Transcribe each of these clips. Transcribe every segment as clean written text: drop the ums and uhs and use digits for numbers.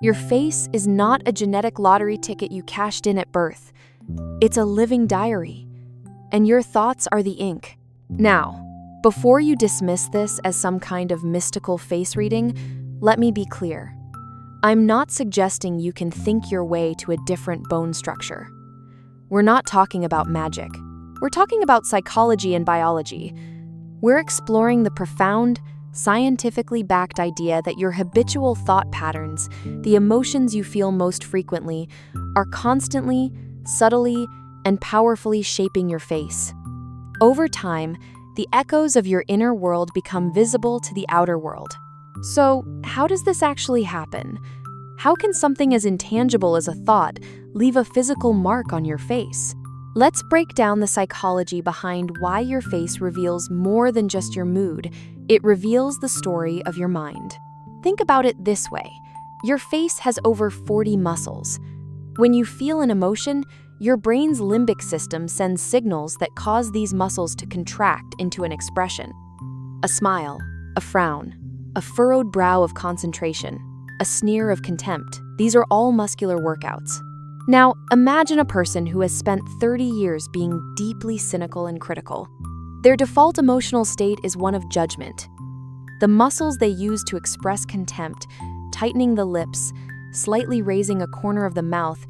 Your face is not a genetic lottery ticket you cashed in at birth. It's a living diary, and your thoughts are the ink. Now, before you dismiss this as some kind of mystical face reading, let me be clear. I'm not suggesting you can think your way to a different bone structure. We're not talking about magic. We're talking about psychology and biology. We're exploring the profound, scientifically backed idea that your habitual thought patterns, the emotions you feel most frequently, are constantly, subtly, and powerfully shaping your face. Over time, the echoes of your inner world become visible to the outer world. So, how does this actually happen? How can something as intangible as a thought leave a physical mark on your face? Let's break down the psychology behind why your face reveals more than just your mood. It reveals the story of your mind. Think about it this way. Your face has over 40 muscles. When you feel an emotion, your brain's limbic system sends signals that cause these muscles to contract into an expression. A smile, a frown, a furrowed brow of concentration, a sneer of contempt. These are all muscular workouts. Now, imagine a person who has spent 30 years being deeply cynical and critical. Their default emotional state is one of judgment. The muscles they use to express contempt, tightening the lips, slightly raising a corner of the mouth,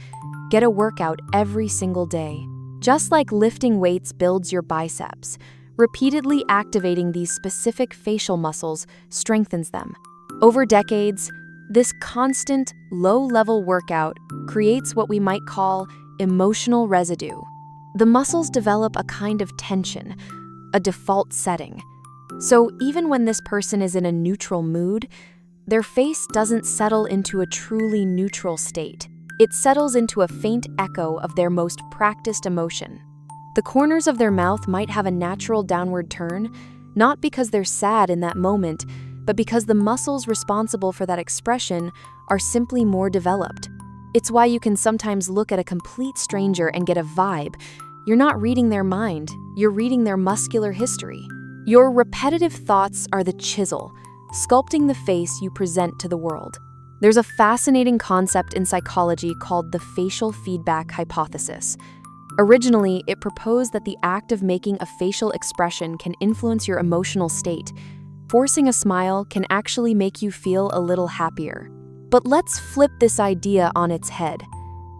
get a workout every single day. Just like lifting weights builds your biceps, repeatedly activating these specific facial muscles strengthens them. Over decades, this constant, low-level workout creates what we might call emotional residue. The muscles develop a kind of tension, a default setting. So even when this person is in a neutral mood, their face doesn't settle into a truly neutral state. It settles into a faint echo of their most practiced emotion. The corners of their mouth might have a natural downward turn, not because they're sad in that moment, but because the muscles responsible for that expression are simply more developed. It's why you can sometimes look at a complete stranger and get a vibe. You're not reading their mind, you're reading their muscular history. Your repetitive thoughts are the chisel, sculpting the face you present to the world. There's a fascinating concept in psychology called the facial feedback hypothesis. Originally, it proposed that the act of making a facial expression can influence your emotional state. Forcing a smile can actually make you feel a little happier. But let's flip this idea on its head.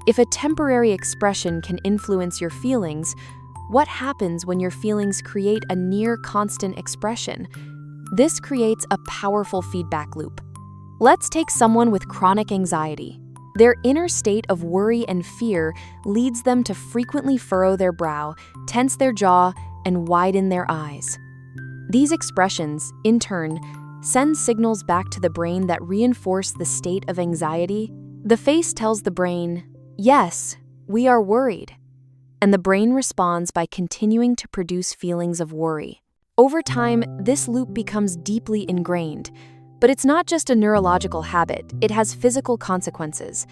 If a temporary expression can influence your feelings, what happens when your feelings create a near constant expression? This creates a powerful feedback loop. Let's take someone with chronic anxiety. Their inner state of worry and fear leads them to frequently furrow their brow, tense their jaw, and widen their eyes. These expressions, in turn, send signals back to the brain that reinforce the state of anxiety. The face tells the brain, "Yes, we are worried." And the brain responds by continuing to produce feelings of worry. Over time, this loop becomes deeply ingrained. But it's not just a neurological habit, it has physical consequences.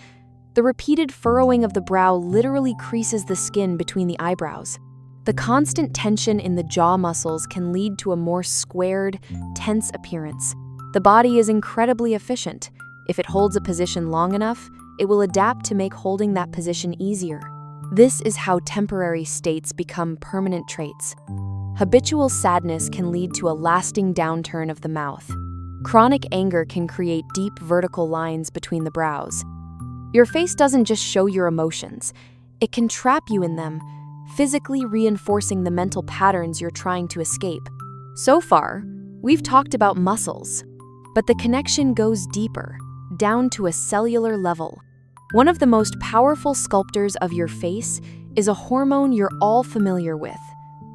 The repeated furrowing of the brow literally creases the skin between the eyebrows. The constant tension in the jaw muscles can lead to a more squared, tense appearance. The body is incredibly efficient. If it holds a position long enough, it will adapt to make holding that position easier. This is how temporary states become permanent traits. Habitual sadness can lead to a lasting downturn of the mouth. Chronic anger can create deep vertical lines between the brows. Your face doesn't just show your emotions, it can trap you in them, physically reinforcing the mental patterns you're trying to escape. So far, we've talked about muscles, but the connection goes deeper, down to a cellular level. One of the most powerful sculptors of your face is a hormone you're all familiar with,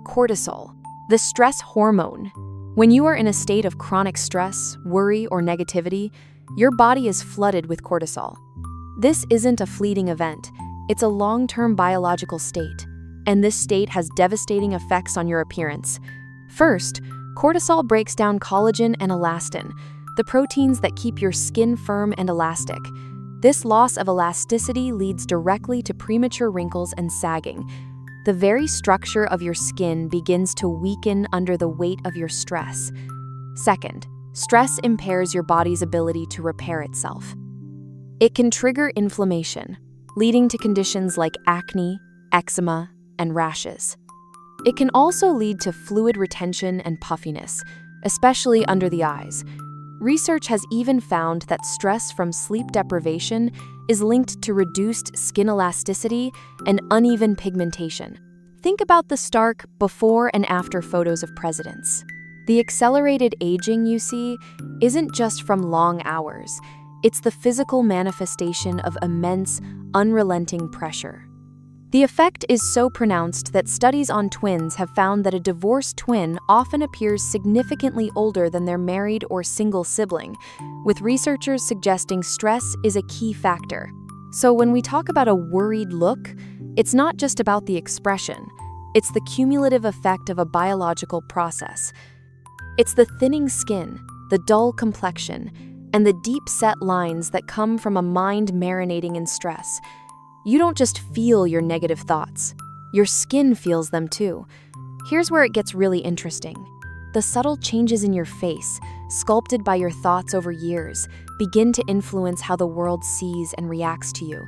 cortisol, the stress hormone. When you are in a state of chronic stress, worry, or negativity, your body is flooded with cortisol. This isn't a fleeting event, it's a long-term biological state, and this state has devastating effects on your appearance. First, cortisol breaks down collagen and elastin, the proteins that keep your skin firm and elastic. This loss of elasticity leads directly to premature wrinkles and sagging. The very structure of your skin begins to weaken under the weight of your stress. Second, stress impairs your body's ability to repair itself. It can trigger inflammation, leading to conditions like acne, eczema, and rashes. It can also lead to fluid retention and puffiness, especially under the eyes. Research has even found that stress from sleep deprivation is linked to reduced skin elasticity and uneven pigmentation. Think about the stark before and after photos of presidents. The accelerated aging you see isn't just from long hours. It's the physical manifestation of immense, unrelenting pressure. The effect is so pronounced that studies on twins have found that a divorced twin often appears significantly older than their married or single sibling, with researchers suggesting stress is a key factor. So when we talk about a worried look, it's not just about the expression, it's the cumulative effect of a biological process. It's the thinning skin, the dull complexion, and the deep-set lines that come from a mind marinating in stress. You don't just feel your negative thoughts, your skin feels them too. Here's where it gets really interesting. The subtle changes in your face, sculpted by your thoughts over years, begin to influence how the world sees and reacts to you.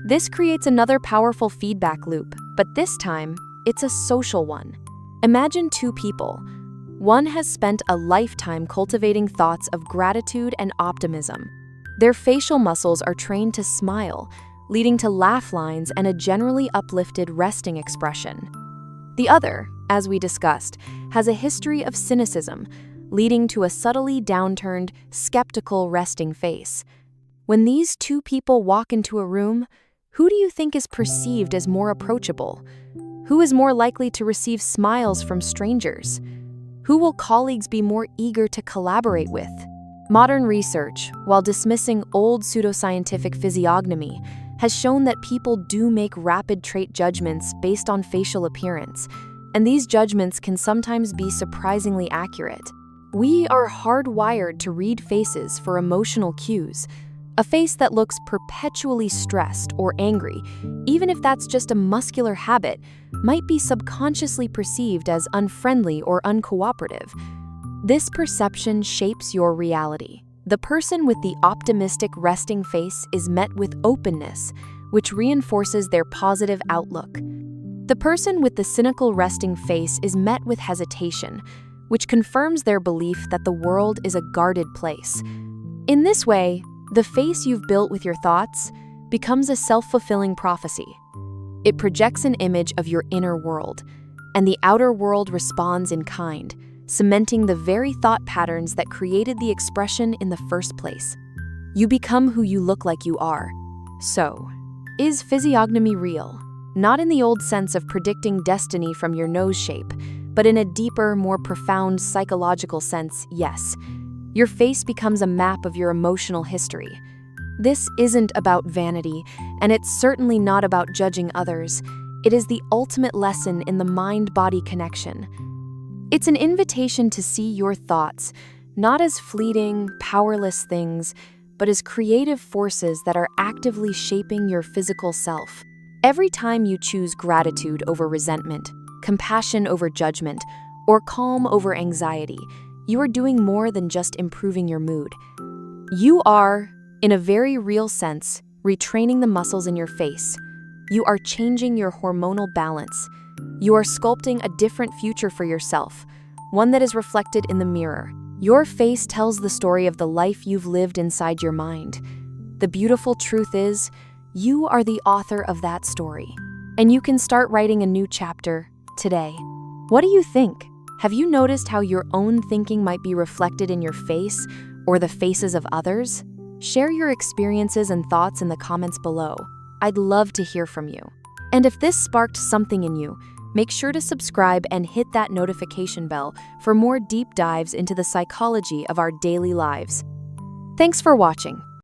This creates another powerful feedback loop, but this time, it's a social one. Imagine two people. One has spent a lifetime cultivating thoughts of gratitude and optimism. Their facial muscles are trained to smile, leading to laugh lines and a generally uplifted resting expression. The other, as we discussed, has a history of cynicism, leading to a subtly downturned, skeptical resting face. When these two people walk into a room, who do you think is perceived as more approachable? Who is more likely to receive smiles from strangers? Who will colleagues be more eager to collaborate with? Modern research, while dismissing old pseudoscientific physiognomy, has shown that people do make rapid trait judgments based on facial appearance, and these judgments can sometimes be surprisingly accurate. We are hardwired to read faces for emotional cues. A face that looks perpetually stressed or angry, even if that's just a muscular habit, might be subconsciously perceived as unfriendly or uncooperative. This perception shapes your reality. The person with the optimistic resting face is met with openness, which reinforces their positive outlook. The person with the cynical resting face is met with hesitation, which confirms their belief that the world is a guarded place. In this way, the face you've built with your thoughts becomes a self-fulfilling prophecy. It projects an image of your inner world, and the outer world responds in kind, cementing the very thought patterns that created the expression in the first place. You become who you look like you are. So, is physiognomy real? Not in the old sense of predicting destiny from your nose shape, but in a deeper, more profound psychological sense, yes. Your face becomes a map of your emotional history. This isn't about vanity, and it's certainly not about judging others. It is the ultimate lesson in the mind-body connection. It's an invitation to see your thoughts, not as fleeting, powerless things, but as creative forces that are actively shaping your physical self. Every time you choose gratitude over resentment, compassion over judgment, or calm over anxiety, you are doing more than just improving your mood. You are, in a very real sense, retraining the muscles in your face. You are changing your hormonal balance. You are sculpting a different future for yourself, one that is reflected in the mirror. Your face tells the story of the life you've lived inside your mind. The beautiful truth is, you are the author of that story, and you can start writing a new chapter today. What do you think? Have you noticed how your own thinking might be reflected in your face or the faces of others? Share your experiences and thoughts in the comments below. I'd love to hear from you. And if this sparked something in you, make sure to subscribe and hit that notification bell for more deep dives into the psychology of our daily lives. Thanks for watching.